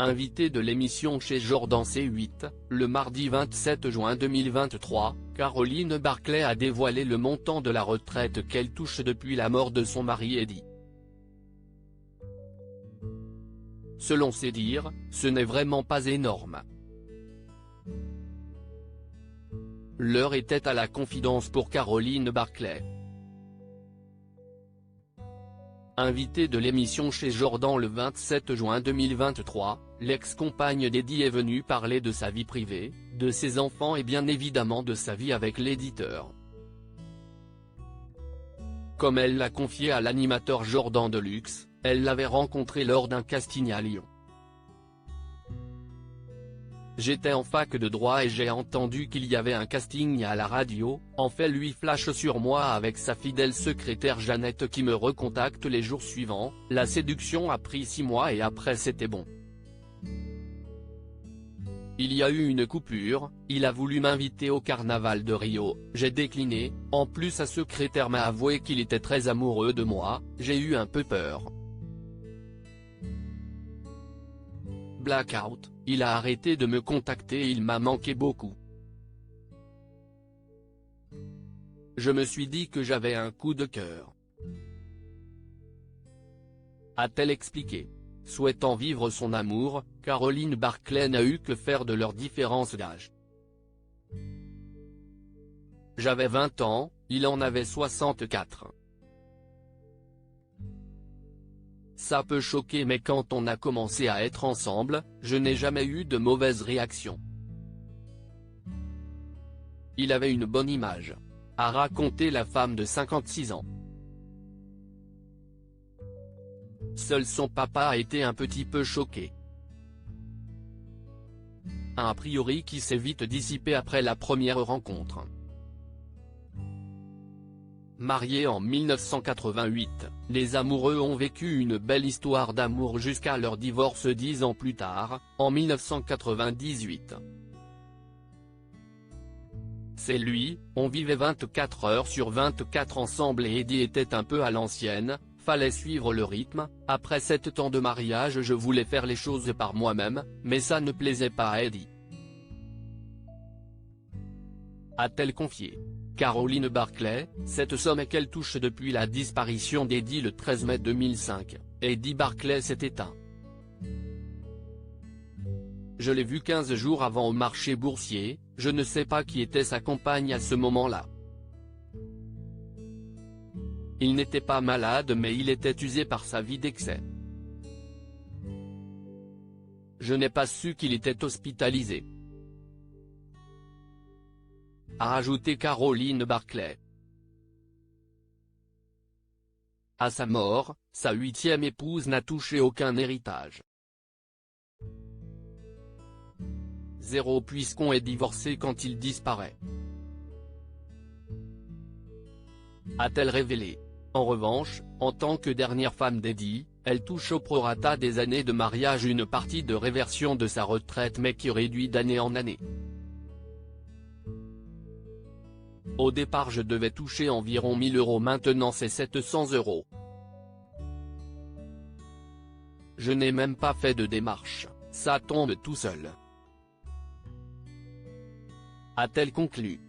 Invitée de l'émission chez Jordan C8, le mardi 27 juin 2023, Caroline Barclay a dévoilé le montant de la retraite qu'elle touche depuis la mort de son mari Eddie. Selon ses dires, ce n'est vraiment pas énorme. L'heure était à la confidence pour Caroline Barclay. Invitée de l'émission chez Jordan le 27 juin 2023, l'ex-compagne d'Eddie est venue parler de sa vie privée, de ses enfants et bien évidemment de sa vie avec l'éditeur. Comme elle l'a confié à l'animateur Jordan Deluxe, elle l'avait rencontré lors d'un casting à Lyon. J'étais en fac de droit et j'ai entendu qu'il y avait un casting à la radio, en fait lui flash sur moi avec sa fidèle secrétaire Jeannette qui me recontacte les jours suivants, la séduction a pris 6 mois et après c'était bon. Il y a eu une coupure, il a voulu m'inviter au carnaval de Rio, j'ai décliné, en plus sa secrétaire m'a avoué qu'il était très amoureux de moi, j'ai eu un peu peur. Blackout, il a arrêté de me contacter et il m'a manqué beaucoup. Je me suis dit que j'avais un coup de cœur. A-t-elle expliqué. Souhaitant vivre son amour, Caroline Barclay n'a eu que faire de leur différence d'âge. J'avais 20 ans, il en avait 64. Ça peut choquer mais quand on a commencé à être ensemble, je n'ai jamais eu de mauvaise réaction. Il avait une bonne image. A raconté la femme de 56 ans. Seul son papa a été un petit peu choqué. Un a priori qui s'est vite dissipé après la première rencontre. Mariés en 1988, les amoureux ont vécu une belle histoire d'amour jusqu'à leur divorce 10 ans plus tard, en 1998. C'est lui, on vivait 24 heures sur 24 ensemble et Eddie était un peu à l'ancienne, fallait suivre le rythme, après 7 ans de mariage je voulais faire les choses par moi-même, mais ça ne plaisait pas à Eddie. A-t-elle confié. Caroline Barclay, cette somme qu'elle touche depuis la disparition d'Eddie le 13 mai 2005, Eddie Barclay s'est éteint. Je l'ai vu 15 jours avant au marché boursier, je ne sais pas qui était sa compagne à ce moment-là. Il n'était pas malade mais il était usé par sa vie d'excès. Je n'ai pas su qu'il était hospitalisé. A ajouté Caroline Barclay. À sa mort, sa 8e épouse n'a touché aucun héritage. 0 puisqu'on est divorcé quand il disparaît. A-t-elle révélé. En revanche, en tant que dernière femme d'Eddie, elle touche au prorata des années de mariage une partie de réversion de sa retraite mais qui réduit d'année en année. Au départ je devais toucher environ 1000 €, maintenant c'est 700 €. Je n'ai même pas fait de démarche, ça tombe tout seul. A-t-elle conclu.